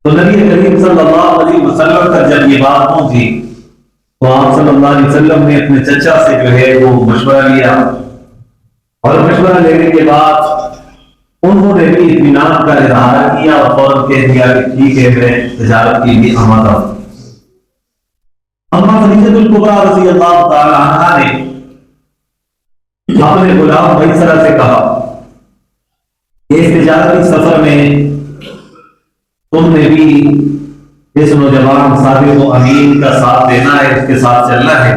تو نبی کریم صلی اللہ علیہ وسلم تک جب یہ بات پہنچی تو آپ صلی اللہ علیہ وسلم نے اپنے چچا سے جو ہے وہ مشورہ لیا، اور مشورہ لینے کے بعد انہوں نے بھی اطمینان کا اظہار کیا اور فوراً کہہ دیا کہ ٹھیک ہے میں تجارت کے لیے آمادہ ہوں۔ اما خدیجہ الکبریٰ رضی اللہ تعالی عنہا نے اپنے غلام میسرہ سے کہا کہ اس تجارتی سفر میں تم نے بھی اس نوجوان صادق و امین کا ساتھ دینا ہے، اس کے ساتھ چلنا ہے،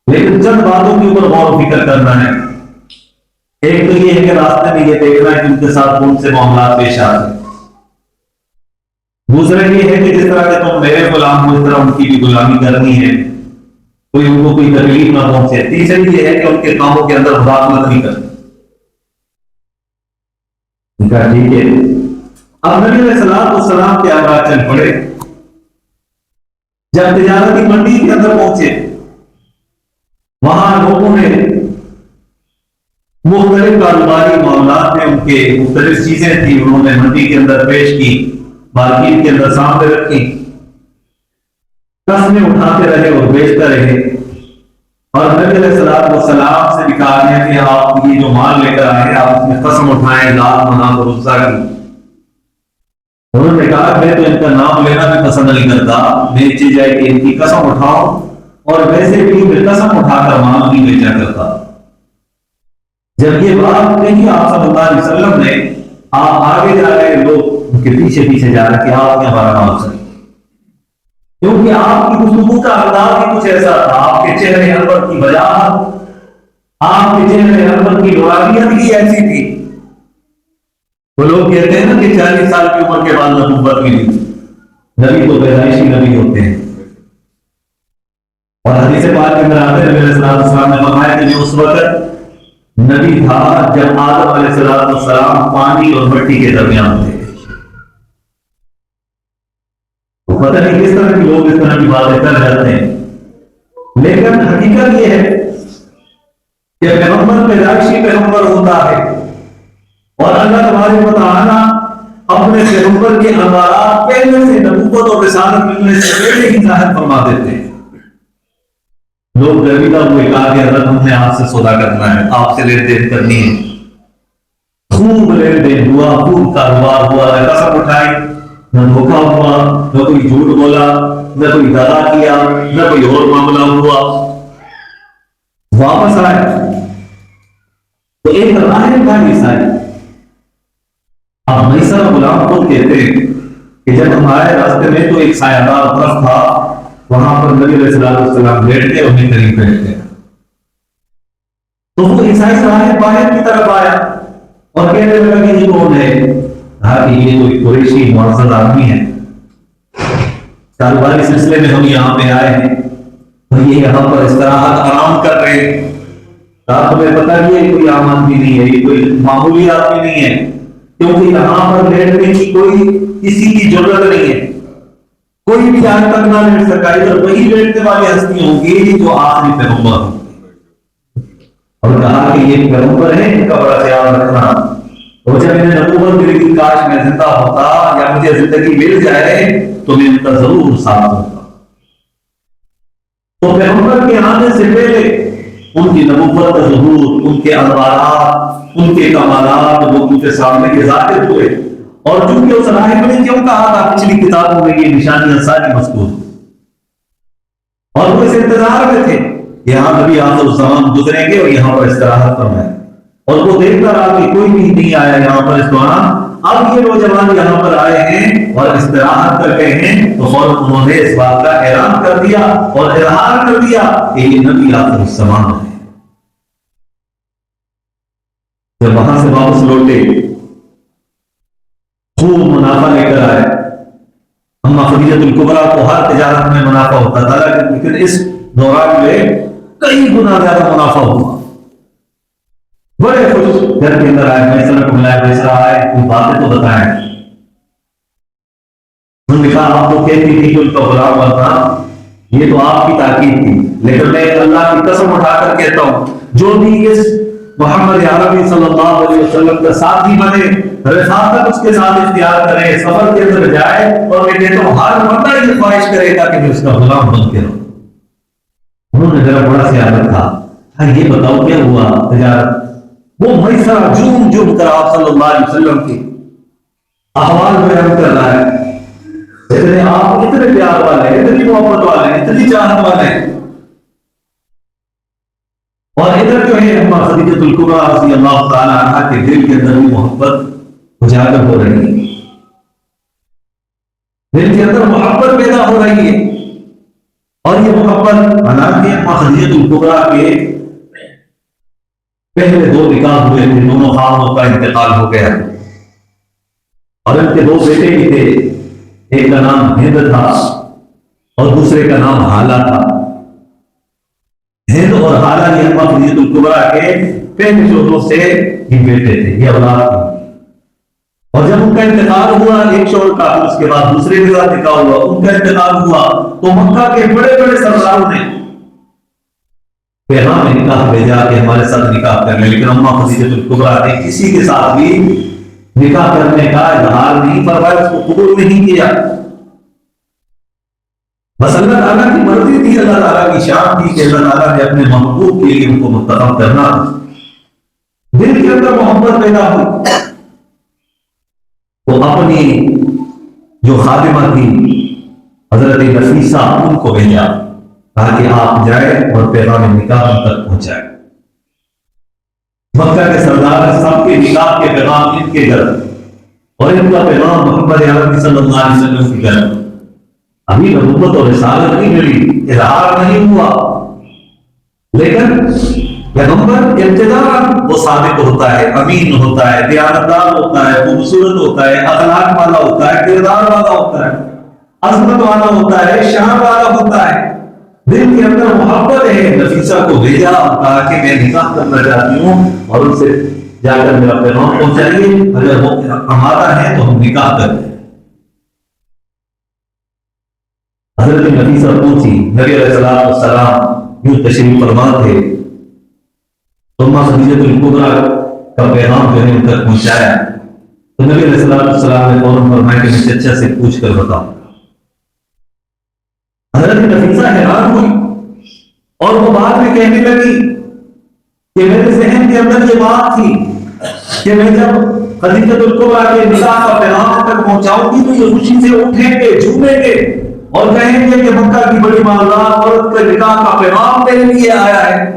لیکن چند باتوں کے اوپر غور و فکر کرنا ہے۔ ایک تو یہ ہے کہ راستے میں یہ دیکھنا ہے کہ ان کے ساتھ کون سے معاملات پیش آتے ہیں، دوسرا یہ ہے کہ جس طرح کہ تم میرے غلام ہو اس طرح ان کی بھی غلامی کرنی ہے، کوئی ان کو کوئی تکلیف نہ پہنچے۔ تیسری یہ ہے کہ ان کے کاموں کے اندر مداخلت نہیں کرنی۔ ٹھیک ہے، اب نبی علیہ السلام کے آگے چل پڑے۔ جب تجارتی منڈی کے اندر پہنچے وہاں لوگوں نے مختلف کاروباری معاملات میں ان کے مختلف چیزیں تھیں، انہوں نے منڈی کے اندر پیش کی، مارکیٹ کے اندر سامنے رکھی، قسمیں اٹھاتے رہے اور بیچتے رہے، اور نبی علیہ السلام سے بھی کہا گیا کہ آپ یہ جو مال لے کر آئے آپ اس میں قسم اٹھائیں ذات منات اور عزا کی۔ انہوں نے کہا میں تو ان کا نام لینا بھی پسند نہیں کرتا، میری چیز ہے کہ ان کی قسم اٹھاؤ، اور ویسے بھی میں قسم اٹھا کر مال نہیں بیچا کرتا۔ جب یہ بات کہی آپ صلی اللہ علیہ وسلم نے، آپ آگے جا رہے لوگ ان کے پیچھے پیچھے جا رہے کہ آپ ہمارا نام سنیں، کیونکہ آپ کی گفتگو کا انداز ہی کچھ ایسا تھا، آپ کے چہرے انور کی وجاہت، آپ کے چہرے انور کی روحانیت ہی ایسی تھی۔ وہ لوگ کہتے ہیں نا کہ 40 سال کی عمر کے بعد نبوت ملی، نبی تو پیدائشی نبی ہوتے ہیں، اور حدیث پاک کے اندر آتے ہیں نبی علیہ السلام نے فرمایا کہ اس وقت نبی تھا جب آدم علیہ السلام پانی اور مٹی کے درمیان تھے۔ پتہ نہیں کس طرح کے لوگ اس طرح کی باتیں کر جاتے ہیں، لیکن حقیقت یہ ہے کہ پیغمبر پیدائشی پیغمبر ہوتا ہے، اور اللہ تبارک و تعالیٰ اپنے پیغمبر کے انوارات پہلے سے نبوت اور رسالت ملنے سے پہلے ہی ظاہر فرما دیتے ہیں۔ لوگ گرمیدہ ہوئے کہا کہ حضرت ہم نے آپ سے سودا کرنا ہے، آپ سے لین دین کرنی ہے۔ خوب لین دین ہوا، خوب کاروبار ہوا، نہ قسم اٹھائی، نہ دھوکہ ہوا، نہ کوئی جھوٹ بولا، نہ کوئی دغا کیا، نہ کوئی اور معاملہ ہوا۔ واپس آئے تو ایک راہب تھا عیسائی، اب میسر غلام کو کہتے ہیں کہ جب ہم آئے راستے میں تو ایک سایہ دار درخت تھا، وہاں پر نبی علیہ السلام بیٹھتے اور انہیں قریب بیٹھتے، تو وہ عیسائی راہب باہر کی طرف آیا اور کہنے لگا کہ یہ کون ہے؟ کہا کہ یہ کوئی قریشی معزز آدمی ہے، کاروباری سلسلے میں ہم یہاں پہ آئے ہیں اور یہ یہاں پر استراحت آرام کر رہے ہیں۔ کہا تمہیں پتہ نہیں ہے کوئی عام آدمی نہیں ہے، یہ کوئی معمولی آدمی نہیں ہے، کیونکہ یہاں پر بیٹھنے کی کوئی کسی کی ضرورت نہیں ہے، کوئی بھی آج تک نہ بیٹھ سکا، ادھر وہی بیٹھنے والی ہستی ہوں گی جو آخری پیغمبر ہوں گے۔ اور کہا کہ یہ پیغمبر ہے، ان کا بڑا خیال رکھنا، اور جب انہیں نبوت ملی کہ کاش میں زندہ ہوتا یا مجھے زندگی مل جائے تو میں ان کا ضرور ساتھ ہوگا۔ تو پیغمبر کے آنے سے پہلے ان کی نبوت کا ظہور، ان کے انوارات، ان کے کمالات وہ ان کے سامنے کے ظاہر ہوئے، اور چونکہ اس راہب نے کیوں کہا تھا پچھلی کتابوں میں یہ نشانیاں ساری مذکور، اور وہ اس انتظار میں تھے یہاں نبی آخر الزمان گزریں گے اور یہاں پر استراحت فرمائیں، اور وہ دیکھتا رہا کہ کوئی بھی نہیں آیا یہاں پر اس دوران۔ اب یہ نوجوان یہاں پر آئے ہیں اور استراحت کر گئے ہیں، تو فوراً انہوں نے اس بات کا اعلان کر دیا اور اظہار کر دیا کہ یہ نبی آخر الزمان ہے۔ جب وہاں سے واپس لوٹے خوب منافع لے کر آئے۔ اما خدیجہ الکبریٰ کو ہر تجارت میں منافع ہوتا تھا، لیکن اس دوران میں کئی گنا زیادہ منافع ہوا۔ بڑے خوش گھر کے اندر آئے، میسر کو ملایا، میسر آئے کوئی باتیں تو بتائیں۔ انہوں نے کہا آپ تو کہتی تھی کہ ان کا غلام بننا، یہ تو آپ کی تاکید تھی، لیکن میں اللہ کی قسم اٹھا کر کہتا ہوں جو بھی اس محمد عربی صلی اللہ علیہ وسلم کا ساتھی بنے رفاقت اس کے ساتھ اختیار کرے، سفر کے اندر جائے اور میں کہتا ہوں ہر بندہ یہ خواہش کرے گا کہ میں اس کا غلام بن کے رہوں۔ انہوں نے ذرا بڑا سیاست تھا، یہ بتاؤ کیا ہوا تجارت؟ وہ میسر جوم کر آپ صلی اللہ علیہ وسلم کے احوال بیان کر رہا ہے، اتنے آپ اتنے پیار والے، اتنی محبت والے، اتنی چاہت والے، اور ادھر جو ہے اما خدیجہ الکبریٰ رضی اللہ تعالی عنہا کے دل کے اندر بھی محبت اجاگر ہو رہی ہے، دل کے اندر محبت پیدا ہو رہی ہے، اور یہ محبت حالانکہ اما خدیجہ الکبریٰ کے پہلے 2 نکاح ہوئے تھے، دونوں خاندانوں کا انتقال ہو گیا، اور ان کے 2 بیٹے بھی تھے، ایک کا نام ہند تھا اور دوسرے کا نام حالہ تھا۔ ہند اور حالہ یہ اما خدیجہ الکبریٰ کے پہلے شوہروں سے یہ بیٹے تھے، یہ اولاد تھی، اور جب ان کا انتقال ہوا ایک شوہر کا، اس کے بعد دوسرے کے ساتھ نکاح ہوا، ان کا انتقال ہوا تو مکہ کے بڑے بڑے سرداروں نے پیغام نکاح بھیجا کہ ہمارے ساتھ نکاح کر لیں، لیکن اما خدیجہ الکبریٰ نے کسی کے ساتھ بھی نکاح کرنے کا اظہار نہیں فرمایا، اس کو قبول نہیں کیا۔ بس اللہ تعالیٰ کی مرضی تھی، اللہ تعالیٰ کی شان تھی کہ اللہ تعالیٰ نے اپنے محبوب کے لیے ان کو منتخب کرنا، دل کے اندر محبت پیدا ہوئی، تو اپنی جو خادمہ تھی حضرت نفیسہ ان کو بھیجا تاکہ آپ جائیں اور پیغام نکاح ان تک پہنچائے۔ مکہ کے سردار سب کے نکاح کے پیغام ان کے گھر، اور ان کا پیغام محمد عربی صلی اللہ علیہ وسلم کے گھر۔ ابھی نبوت اور رسالت نہیں ملی، اظہار نہیں ہوا، لیکن پیغمبر ابتداء وہ صادق ہوتا ہے، امین ہوتا ہے، دیانتدار ہوتا ہے، خوبصورت ہوتا ہے، اخلاق والا ہوتا ہے، کردار والا ہوتا ہے، عظمت والا ہوتا ہے، شان والا ہوتا ہے، دل کے اندر محبت ہے۔ نفیسہ کو بھیجا اور کہا کہ میں نکاح کرنا چاہتی ہوں اور ان سے جا کر میرا پیغام پہنچائیے، اگر وہ ہمارا ہے تو ہم نکاح کریں۔ حضرت نفیسہ پہنچی، نبی علیہ السلام یوں تشریف فرما تھے، اما خدیجہ الکبریٰ کا پیغام جو ہے ان تک پہنچایا، تو نبی علیہ السلام نے فوراً فرمایا کہ میں چچا سے پوچھ کر بتاؤں۔ حضرت نفیسہ حیران ہوئی اور وہ بعد میں کہنے لگی کہ میرے ذہن کے اندر یہ بات تھی کہ میں جب خدیجہ الکبریٰ کے نکاح کا پیغام تک پہنچاؤں گی تو یہ خوشی سے اٹھیں گے، جھومیں گے اور کہیں گے کہ مکہ کی بڑی مالدار عورت کے نکاح کا پیغام میرے لیے آیا ہے،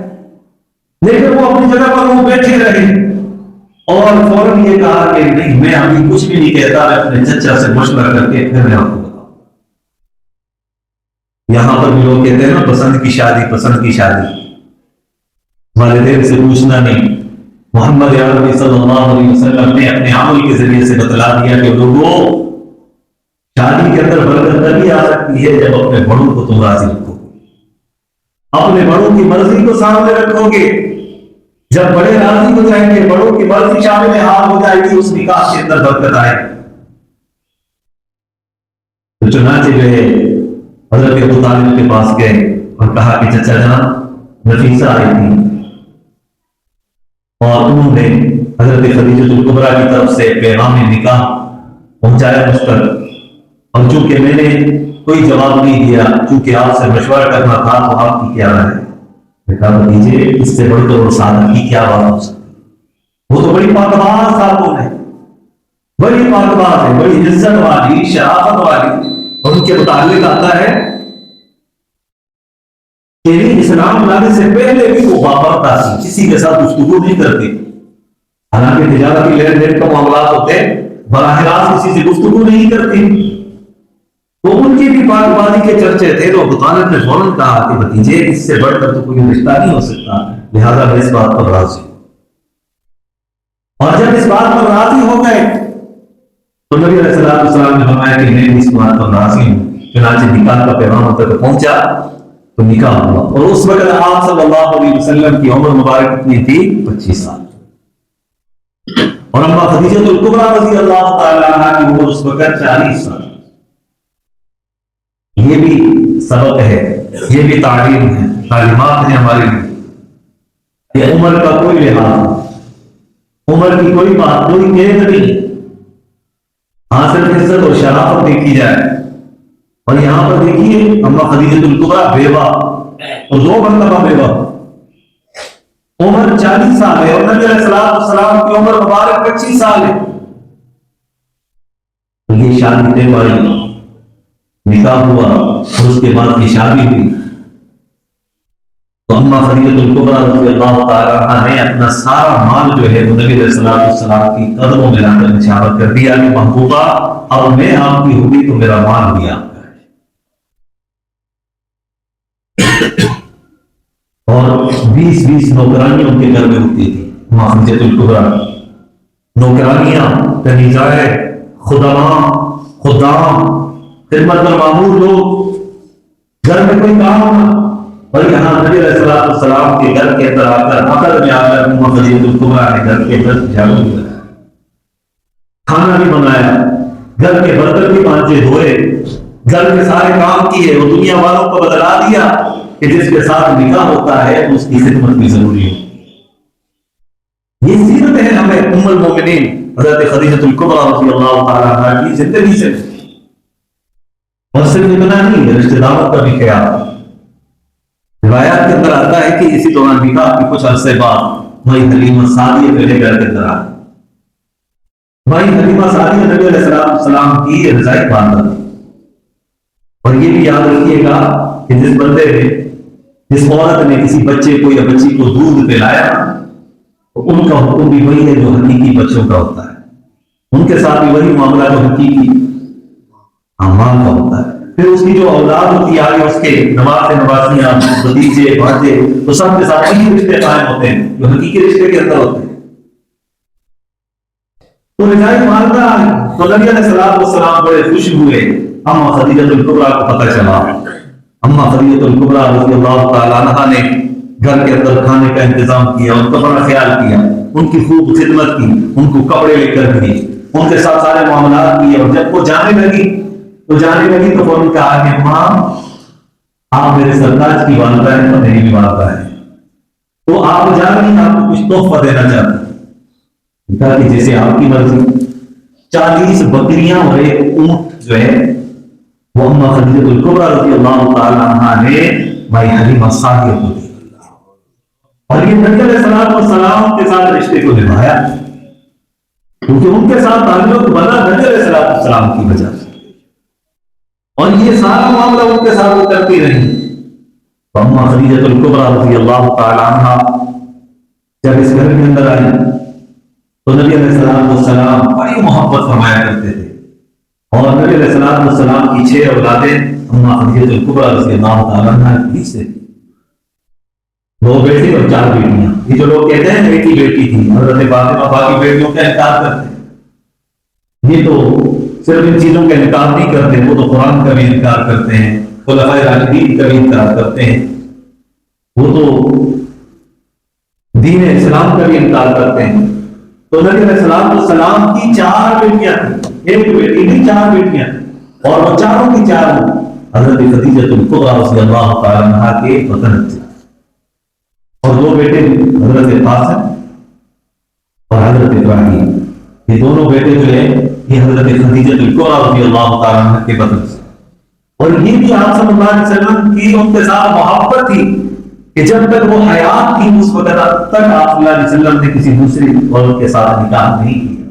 لیکن وہ اپنی جگہ پر وہ بیٹھے رہے اور فوراً یہ کہا کہ نہیں، میں ابھی کچھ بھی نہیں کہتا، میں اپنے چچا سے مشورہ کر کے پھر میں آپ کو بتاؤں۔ یہاں پر بھی لوگ کہتے ہیں نا پسند کی شادی، پسند کی شادی، والدین سے پوچھنا نہیں۔ محمد عربی صلی اللہ علیہ وسلم نے اپنے عمل کے ذریعے سے بتلا دیا کہ لوگوں، شادی کے اندر برکت تبھی آ سکتی ہے جب اپنے بڑوں کو تم راضی رکھو، اپنے بڑوں کی مرضی کو سامنے رکھو گے، جب بڑے راضی ہو جائیں گے، بڑوں کی مرضی شامل حال ہو جائے گی، اس نکاح کے اندر برکت آئے گی۔ تو چنانچہ جو ہے حضرت ابو طالب کے پاس گئے اور کہا کہ چچا جان نفیسہ آئی تھی اور انہوں نے حضرت خدیجہ الکبریٰ کی طرف سے پیغام نکاح پہنچایا مجھ پر، اور چونکہ میں نے کوئی جواب نہیں دیا، چونکہ آپ سے مشورہ کرنا تھا، تو آپ کی کیا رائے ہے؟ میں کہا بھتیجے اس سے بڑی تو سادہ کی کیا بات ہو سکتی، وہ تو بڑی پاکباز خاتون ہے، بڑی پاکباز ہے، بڑی عزت والی، شرافت والی، اور ان کے متعلق آتا ہے کہ اسلام لانے سے پہلے بھی وہ باپردہ تھی، کسی کے ساتھ گفتگو نہیں کرتی، حالانکہ تجارتی لین دین کا معاملات ہوتے براہ راست کسی سے گفتگو نہیں کرتی، تو ان کی بھی پاک بازی کے چرچے تھے۔ تو ابو طالب نے فوراً کہا کہ بھتیجے اس سے بڑھ کر تو کوئی رشتہ نہیں ہو سکتا، لہذا میں اس بات پر راضی ہوں۔ اور جب اس بات پر راضی ہو گئے تو نبی علیہ السلام نے فرمایا کہ میں اس بات پر راضی ہوں۔ چنانچہ نکاح کا پیغام تک پہنچا تو نکاح ہوا، اور اس وقت آپ صلی اللہ علیہ وسلم کی عمر مبارک کتنی تھی؟ 25 سال، اور اما خدیجہ الکبریٰ رضی اللہ تعالی عنہا کی عمر اس وقت 40 سال۔ یہ بھی سبق ہے، یہ بھی تعلیم ہے، تعلیمات ہیں ہمارے لیے کہ عمر کا کوئی لحاظ نہیں، عمر کی کوئی بات، کوئی قید نہیں، ہاں صرف عزت اور شرافت دیکھی جائے. اور یہاں پر دیکھیے اما خدیجۃ الکبریٰ بیوہ اور 2 مرتبہ بیوہ، عمر 40 سال ہے اور نبی علیہ السلام کی عمر مبارک 25 سال ہے. یہ شادی طے پائی، نکاح ہوا اور اس کے بعد کی شادی ہوئی. تو اما خدیجۃ الکبریٰ رضی اللہ تعالیٰ عنہ نے اپنا سارا مال جو ہے نبی علیہ السلام کی قدموں میں لا کر نچھاور کر دیا کہ محبوبہ اب میں آپ کی ہوگی تو میرا مال بھی آپ کا ہے. اور 20 نوکرانیاں ان کے گھر میں ہوتی تھی. اما خدیجۃ الکبریٰ نوکرانیاں، کنیزائے، خدام، خدمت پر معمور لوگ، گھر میں کوئی کام ہونا. اور یہاں نبی علیہ السلام کے گھر کے اندر آ کر عقد میں آ کر اما خدیجۃ الکبریٰ نے گھر کے اندر جھاڑو بھی لگایا، کھانا بھی بنایا، گھر کے برتن بھی مانجے دھوئے، گھر کے سارے کام کیے. وہ دنیا والوں کو بتلا دیا کہ جس کے ساتھ نکاح ہوتا ہے اس کی خدمت بھی ضروری ہے. یہ سیرت ہے ہمیں ام المومنین حضرت خدیجۃ الکبریٰ رضی اللہ تعالیٰ عنہ کی زندگی سے. اور صرف اتنا نہیں، رشتہ داروں کا بھی خیال. روایات کے اندر آتا ہے کہ اسی دوران نکاح کے کچھ عرصے بعد بھائی حلیمہ سعدیہ پہلے گھر کے اندر آ گئی. بھائی حلیمہ سعدیہ نبی علیہ السلام کی رضائی باندھ. اور یہ بھی یاد رکھیے گا کہ جس بندے نے، جس عورت نے کسی بچے کو یا بچی کو دودھ پلایا تو ان کا حکم بھی وہی ہے جو حقیقی بچوں کا ہوتا ہے. ان کے ساتھ بھی وہی معاملہ جو حقیقی ماں کا ہوتا ہے. پھر اس کی جو اولاد ہوتی ہے آگے، اس کے نواسیاں، بھتیجے، بھانجے، تو سب کے ساتھ وہی رشتے قائم ہوتے ہیں جو حقیقی رشتے کے اندر ہوتے ہیں. تو رضائی مالدہ تو نبی علیہ السلام بڑے خوش ہوئے. اما خدیجۃ الکبریٰ کو پتہ چلا. اما خدیجۃ الکبریٰ رضی اللہ تعالیٰ عنہ نے گھر کے اندر کھانے کا انتظام کیا، ان کا بڑا خیال کیا، ان کی خوب خدمت کی، ان کو کپڑے لے کر دیے، ان کے ساتھ سارے معاملات کیے. اور جب وہ جانے لگی تو فوراً کہا کہ ماں آپ میرے سرتاج کی والدہ ہیں تو میری بھی والدہ ہے، تو آپ جا رہی ہیں، آپ کو کچھ تحفہ دینا چاہتے ہیں. کہا کہ جیسے آپ کی مرضی. 40 بکریاں اور 1 اونٹ جو ہے وہ اما خدیجۃ الکبریٰ رضی اللہ تعالیٰ عنہ نے بھائی حلیمہ سعدیہ کو دی. اور یہ نبی علیہ السلام کے ساتھ رشتے کو نبھایا کیونکہ ان کے ساتھ تعلق بنا نبی علیہ السلام کی وجہ سے. اور یہ سارا معاملہ ان کے ساتھ وہ کرتی رہی. تو اما خدیجۃ الکبریٰ رضی اللہ تعالیٰ عنہ جب اس گھر کے اندر آئی تو نبی علیہ السلام بڑی محبت فرمایا کرتے تھے. اور نبی علیہ السلام کی 6 اولادیں اما خدیجۃ الکبریٰ رضی اللہ تعالیٰ عنہ کی سے 2 بیٹے اور 4 بیٹیاں. یہ جو لوگ کہتے ہیں ایک ہی بیٹی تھی حضرت فاطمہ، باقی بیٹیوں کا انکار کرتے ہیں. یہ تو صرف ان چیزوں کا انکار نہیں کرتے، وہ تو قرآن کا بھی انکار کرتے ہیں، خلفائے راشدین کا بھی انکار کرتے ہیں، وہ تو دین اسلام کا بھی انکار کرتے ہیں. تو نبی علیہ السلام کی 4 بیٹیاں تھیں، ایک بیٹی نہیں 4 بیٹیاں، اور وہ چاروں کی چاروں حضرت خدیجۃ الکبریٰ رضی اللہ تعالیٰ عنہ کے وطن تھے. اور 2 بیٹے حضرت قاسم اور حضرت ابراہیم. یہ دونوں بیٹے جو ہیں یہ حضرت خدیجۃ الکبریٰ رضی اللہ تعالیٰ عنہ کے بدن سے. اور یہ بھی آپ صلی اللہ علیہ وسلم کی ان کے ساتھ محبت تھی کہ جب تک وہ حیات تھی اس وقت تک آپ صلی اللہ علیہ وسلم نے کسی دوسری عورت کے ساتھ نکاح نہیں کیا.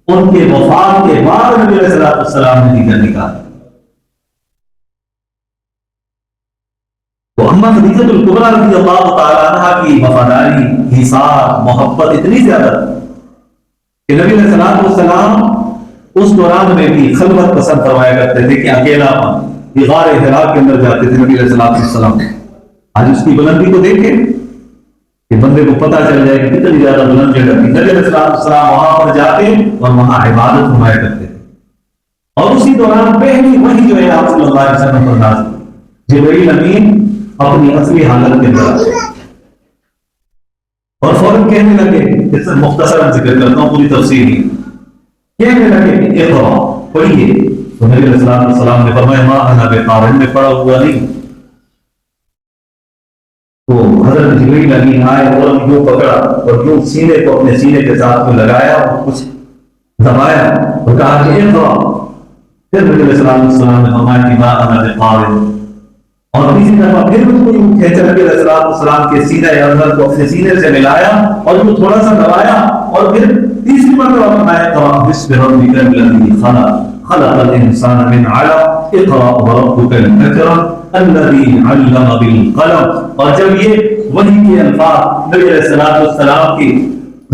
ان کے وفات کے بعد نبی علیہ السلام نے دیگر نکاح. تو اما خدیجۃ الکبریٰ رضی اللہ تعالیٰ عنہ کی وفاداری، ایثار، محبت اتنی زیادہ کہ نبی علیہ السلام اس دوران میں بھی خلوت پسند فرمایا کرتے تھے کہ اکیلا یہ غار حرا کے اندر جاتے تھے نبی علیہ السلام. آج اس کی بلندی کو دیکھیں کہ بندے کو پتہ چل جائے کہ کتنی زیادہ بلند جگہ تھی. نبی علیہ السلام وہاں پر جاتے اور وہاں عبادت فرمایا کرتے تھے. اور اسی دوران پہلی وحی جو ہے آپ صلی اللہ علیہ وسلم پر نازل، جبرائیل امین اپنی اصلی حالت کے اندر اور فوراً کہنے لگے، اس سے مختصراً ذکر کرتا ہوں، پوری تفصیل نہیں، کہنے لگے کہ اقرا پڑھیے. تو نبی علیہ السلام نے فرمایا ما انا بقارئ، میں پڑھا ہوا نہیں. تو حضرت جبرائیل امین آئے اور یوں پکڑا اور یوں سینے کو اپنے سینے کے ساتھ میں لگایا اور کچھ دبایا اور کہا کہ اقرا. پھر نبی علیہ السلام نے فرمایا کہ ما انا بقارئ. اور تیسری دفعہ پھر اس کو یوں کھینچا نبی علیہ السلام کے سینہ اندر کو اپنے سینے سے ملایا اور اس کو تھوڑا سا دبایا اور پھر تیسری مرتبہ فرمایا اقرا بسم ربک الذی خلق خلق الانسان من علق اقرا وربک الاکرم الذی علم بالقلم. اور جب یہ وحی کے الفاظ نبی علیہ السلام کی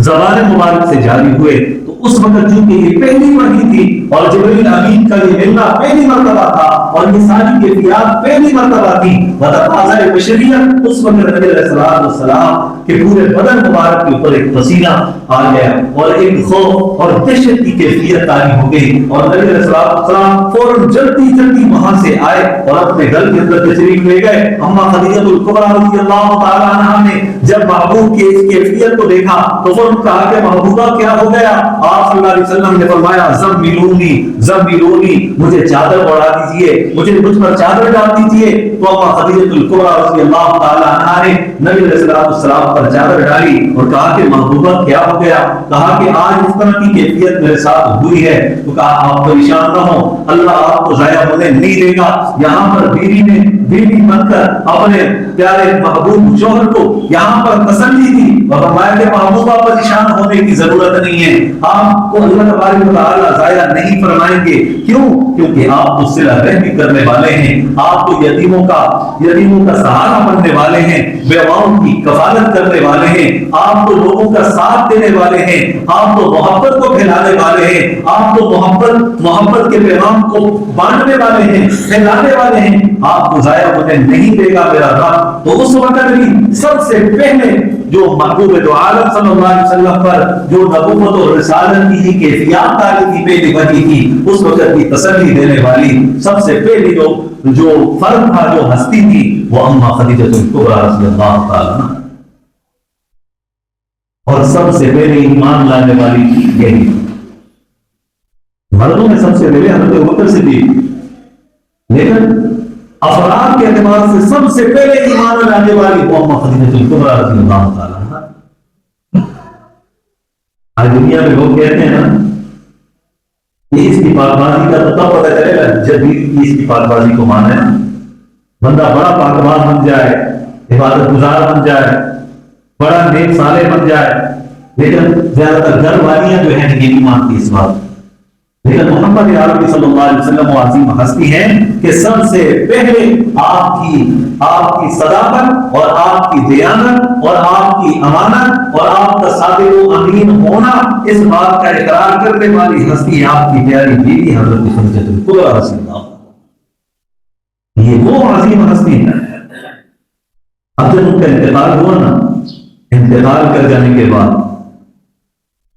زبان مبارک سے جاری ہوئے تو اس وقت چونکہ یہ پہلی وحی تھی اور جبرائیل امین کا یہ ملنا پہلی مرتبہ تھا اور یہ ساری کیفیات پہلی مرتبہ تھی وتقاضۂ بشریت، اس وقت نبی علیہ السلام کے پورے بدن مبارک کے اوپر ایک پسینہ آ گیا اور ایک خوف اور دہشت کی کیفیت تاری ہو گئی اور نبی علیہ السلام فوراً جلدی جلدی وہاں سے آئے اور اپنے گھر کے اندر تشریف لے گئے. اما خدیجہ الکبریٰ رضی اللہ تعالی عنہا نے جب محبوب کی اس کیفیت کو دیکھا تو فوراً کہا کہ محبوبہ کیا ہو گیا؟ آپ صلی اللہ علیہ وسلم نے فرمایا زملونی زملونی، مجھے چادر اڑا دیجئے، مجھ پر چادر ڈال دیجئے. تو اما خدیجہ الکبریٰ رضی اللہ تعالی عنہا نے نبی علیہ السلام پر چادر ڈالی اور کہا کہ محبوبہ کیا ہو گیا؟ کہا کہ آج اس طرح کی کیفیت میرے ساتھ ہوئی ہے. تو کہا آپ پریشان نہ ہو، اللہ آپ کو ضائع ہونے نہیں دے گا. یہاں پر بیوی نے بیوی بن کر اپنے پیارے محبوب شوہر کو یہاں پر تسلی دی اور فرمایا کہ محبوبہ پریشان ہونے کی ضرورت نہیں ہے، آپ کو اللہ تبارک و تعالیٰ ضائع نہیں فرمائیں گے. کیوں؟ کیونکہ آپ کو صلہ رحمی کرنے والے ہیں، آپ کو یتیموں کا سہارا بننے والے ہیں، بیواؤں کی کفالت کرنے والے ہیں، آپ تو لوگوں کا ساتھ دینے والے ہیں، آپ تو محبت کو پھیلانے والے ہیں، آپ تو محبت کے پیغام کو بانٹنے والے ہیں، پھیلانے والے ہیں. آپ کو ضائع ہونے نہیں دے گا میرا رب. تو اس وقت بھی سب سے پہلے جو محبوب دو عالم صلی اللہ علیہ وسلم پر جو نبوت اور رسالت کی کیفیات تاری کی پہلی وحی تھی، اس وقت کی تسلی دینے والی سب سے پہلی جو فرد تھا، جو ہستی تھی، وہ اما خدیجہ الکبریٰ رضی اللہ تعالی عنہا. اور سب سے پہلے ایمان لانے والی یہی مردوں میں سب سے پہلے حضرت ابوبکر صدیق، لیکن افراد کے اعتبار سے سب سے پہلے ایمان لانے والی وہ اما خدیجہ الکبریٰ رضی اللہ تعالی عنہا. آج دنیا میں لوگ کہتے ہیں نا کہ اس کی پاک بازی کا تو تب پتہ چلے گا جب اس کی پاک بازی کو مانے نا، بندہ بڑا پاکباز بن جائے، عبادت گزار بن جائے، بڑا نیک صالح بن جائے، لیکن زیادہ تر گھر والیاں جو ہیں یہ نہیں مانتی اس بات. لیکن محمد عربی صلی اللہ علیہ وسلم وہ عظیم ہستی ہیں کہ سب سے پہلے آپ کی صداقت اور آپ کی دیانت اور آپ کی امانت اور آپ کا صادق و امین ہونا، اس بات کا اقرار کرنے والی ہستی آپ کی پیاری بیوی حضرت خدیجہ الکبریٰ رضی اللہ. یہ وہ عظیم ہستی ہے. اب جب ان کا انتقال ہوا نا، انتقال کر جانے کے بعد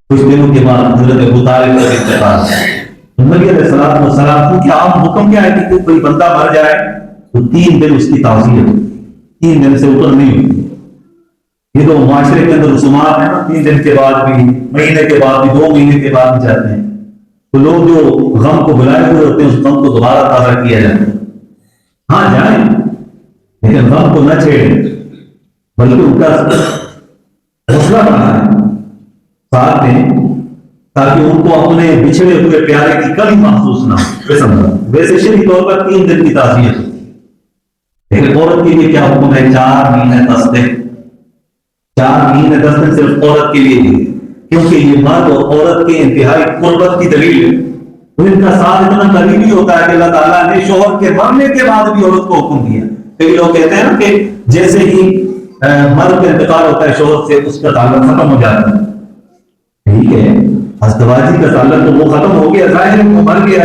کچھ دنوں کے بعد حضرت ابو طالب کا انتقال. نبی علیہ السلام کیونکہ عام حکم کیا ہے کہ کوئی بندہ مر جائے تو 3 دن اس کی تعزیت، 3 دن سے اوپر نہیں ہوتی. یہ تو معاشرے کے اندر رسومات ہیں نا، 3 دن کے بعد بھی، مہینے کے بعد بھی، 2 مہینے کے بعد بھی جاتے ہیں. تو لوگ جو غم کو بلائے ہوئے ہوتے ہیں اس غم کو دوبارہ تازہ کیا جائے. ہاں جائیں لیکن غم کو نہ چھیڑیں، بلکہ ان کا حوصلہ بڑھائیں، ساتھ دیں، تاکہ ان کو اپنے بچھڑے ہوئے پیارے کی کمی محسوس نہ ہو. ویسے شرعی طور پر 3 دن کی تعزیت ہوتی ہے، لیکن عورت کے لیے کیا حکم ہے؟ 4 مہینے 10 دن. 4 مہینے 10 دن صرف عورت کے لیے دی، کیونکہ یہ مرد اور عورت کے انتہائی قربت کی دلیل ہے. ان کا ساتھ اتنا قریبی ہوتا ہے کہ اللہ تعالیٰ نے شوہر کے مرنے کے بعد بھی عورت کو حکم دیا. کئی لوگ کہتے ہیں نا کہ جیسے ہی مرد کا انتقال ہوتا ہے شوہر سے اس کا تعلق ختم ہو جاتا ہے. ٹھیک ہے، ازدواجی کا تعلق تو وہ ختم ہو گیا، ظاہر ہے وہ مر گیا،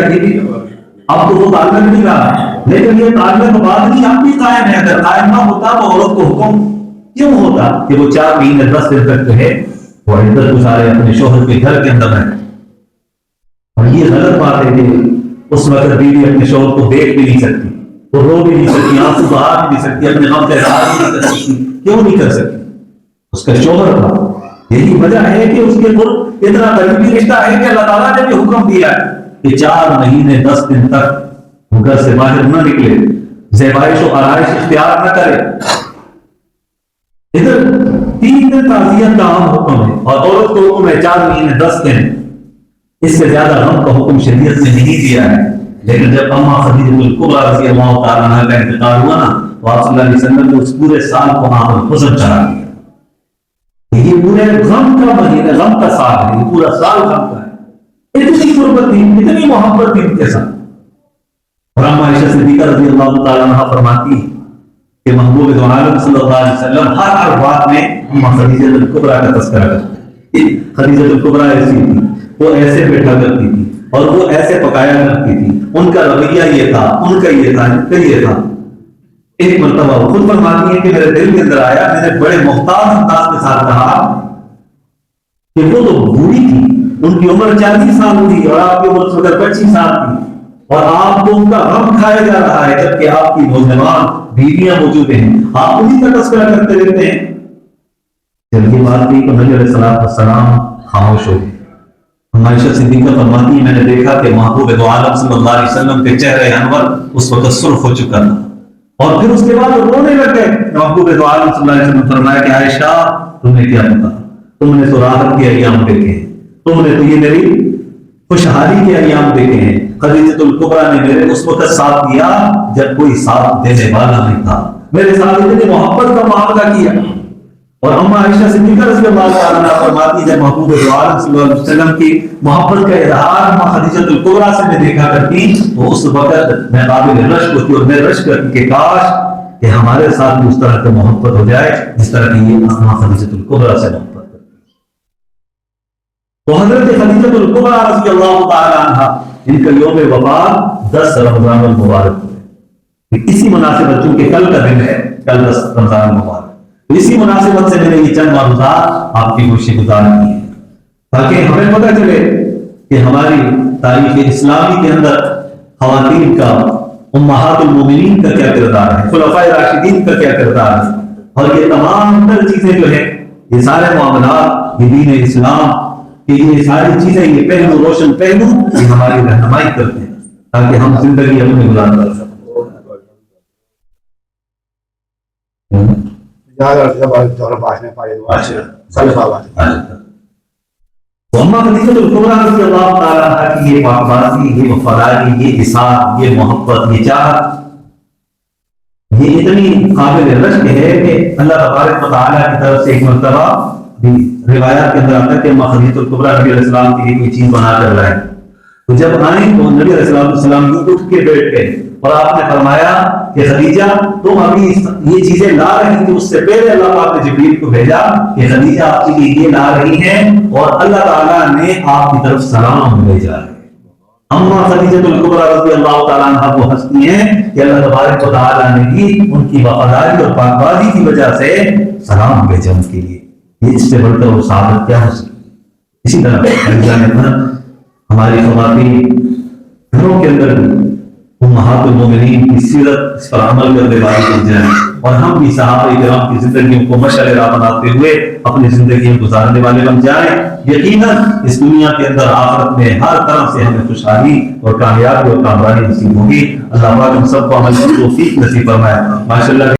اب تو وہ تعلق نہیں رہا، لیکن یہ تعلق بعد بھی اب بھی قائم ہے. اگر قائم نہ ہوتا تو عورت کو حکم کیوں ہوتا کہ وہ 4 مہینے 10 دن تک جو ہے وہ عدت گزارے، اپنے شوہر کے گھر کے اندر رہے. اور یہ غلط بات ہے کہ اس وقت بیوی اپنے شوہر کو دیکھ بھی نہیں سکتی، وہ رو بھی نہیں سکتی، آنسو بہا بھی نہیں سکتی، اپنے غم کا اظہار بھی نہیں کر سکتی. کیوں نہیں کر سکتی؟ اس کا شوہر تھا. یہی وجہ ہے کہ اس کے قرب اتنا قریبی رشتہ ہے کہ اللہ تعالیٰ نے بھی حکم دیا ہے کہ 4 مہینے 10 دن تک وہ گھر سے باہر نہ نکلے، زیبائش و آرائش اختیار نہ کرے. ادھر 3 دن تعزیت کا عام حکم ہے اور عورت کو حکم ہے 4 مہینے 10 دن. اس سے زیادہ غم کا حکم شریعت نے نہیں دیا ہے. لیکن جب اما خدیجہ الکبریٰ رضی اللہ تعالیٰ عنہ کا انتقال ہوا نا تو آپ صلی اللہ علیہ وسلم نے اس پورے سال کو عام الحزن چڑھا دیا. یہ پورے غم کا مہینہ، غم کا سال ہے، یہ پورا سال غم کا ہے. اتنی قربت تھی، اتنی محبت تھی ان کے ساتھ. اور اما عائشہ صدیقہ رضی اللہ تعالیٰ عنہ فرماتی کہ محبوب دو عالم صلی اللہ علیہ وسلم ہر بات میں اما خدیجہ الکبریٰ کا تذکرہ کرتے. خدیجہ الکبریٰ ایسی تھی، وہ ایسے بیٹھا کرتی تھی اور وہ ایسے پکایا کرتی تھی، ان کا رویہ یہ تھا، ان کا یہ تھا، ان کا یہ تھا. ایک مرتبہ وہ خود فرماتی ہے کہ میرے دل کے اندر آیا، میں نے بڑے محتاط انداز کے ساتھ کہا کہ وہ تو بوڑھی تھی، ان کی عمر 40 سال تھی اور آپ کی عمر 25 سال تھی، اور آپ کو ان کا غم کھایا جا رہا ہے جبکہ آپ کی نوجوان بیویاں موجود ہیں، آپ انہیں کا تذکرہ کرتے رہتے ہیں. جب یہ بات تھی تو نبی علیہ السلام خاموش ہو گئے. عائشہ صدیقہ فرماتی ہے میں نے دیکھا کہ محبوب دو عالم صلی اللہ علیہ وسلم کے چہرے انور اس وقت سرخ ہو چکا تھا، اور پھر اس کے بعد رونے لگ گئے. محبوب دو عالم صلی اللہ علیہ وسلم فرمایا کہ عائشہ تمہیں کیا پتا، تم نے تو راحت کے ایام دیکھے ہیں، تم نے تو یہ میری خوشحالی کے ایام دیکھے ہیں. خدیجہ الکبریٰ نے میرے اس وقت ساتھ دیا جب کوئی ساتھ دینے والا نہیں تھا، میرے ساتھ اتنی محبت کا معاملہ کیا. اور اما عائشہ صدیقہ رضی اللہ تعالیٰ عنہ فرماتی جب محبوب دو عالم صلی اللہ علیہ وسلم کی محبت کا اظہار اما خدیجہ الکبریٰ سے میں دیکھا کرتی تو اس وقت میں قابل رشک ہوتی اور میں رشک کرتی کہ کاش کہ ہمارے ساتھ بھی اس طرح کی محبت ہو جائے جس طرح کی یہ اما خدیجہ الکبریٰ سے محبت کرتی. تو حضرت خدیجہ الکبریٰ رضی اللہ تعالیٰ عنہ ان کا یوم وفات 10 رمضان المبارک ہوئے. اسی مناسبت چونکہ کل کا دن ہے، کل 10 رمضان المبارک، اسی مناسبت سے میں نے یہ چند معروضات آپ کی گوشت گزار کی ہے تاکہ ہمیں پتہ چلے کہ ہماری تاریخ اسلامی کے اندر خواتین کا، امہات المومنین کا کیا کردار ہے، خلفائے راشدین کا کیا کردار ہے. اور یہ تمام تر چیزیں جو ہے، یہ سارے معاملات، یہ دین اسلام کہ یہ ساری چیزیں، یہ پہلو، روشن پہلو یہ ہماری رہنمائی کرتے ہیں تاکہ ہم زندگی اپنی گزار کر سکیں. اما خدیجہ الکبریٰ رضی اللہ تعالیٰ عنہ کی یہ پاکبازی، یہ وفاداری، یہ اصرار، یہ محبت، یہ چاہت، یہ اتنی قابل رشک ہے کہ اللہ تبارک و تعالیٰ کی طرف سے ایک مرتبہ روایات کے اندر آتا ہے کہ اما خدیجہ الکبریٰ نبی علیہ السلام کے لیے کوئی چیز بنا کر لائے. تو جب آئیں تو نبی علیہ السلام اٹھ کے بیٹھ گئے اور آپ نے فرمایا کہ خدیجہ تم ابھی یہ چیزیں لا رہی تھی، اس سے پہلے اللہ پاک نے جبریل کو بھیجا کہ خدیجہ آپ کے لیے یہ لا رہی ہیں اور اللہ تعالیٰ نے آپ کی طرف سلام بھیجا ہے. اما خدیجہ الکبریٰ رضی اللہ تعالیٰ عنہ وہ ہستی ہیں کہ اللہ تبارک و تعالیٰ نے بھی ان کی وفاداری اور پاکبازی کی وجہ سے سلام بھیجا ان کے لیے. یہ اس سے بڑھ کر وہ سعادت کیا ہو سکتی. اسی طرح ہماری خواتین گھروں کے اندر امہات المومنین کی سیرت اس پر عمل کرنے والی بن جائیں اور ہم بھی صحابہ کرام کی زندگیوں کو مشعل راہ بناتے ہوئے اپنی زندگیاں گزارنے والے بن جائیں. یقیناً اس دنیا کے اندر آخرت میں ہر طرح سے ہمیں خوشحالی اور کامیابی اور کامیابی نصیب ہوگی. اللہ پاک ہم سب کو عمل کی توفیق نصیب فرمائے. ماشاءاللہ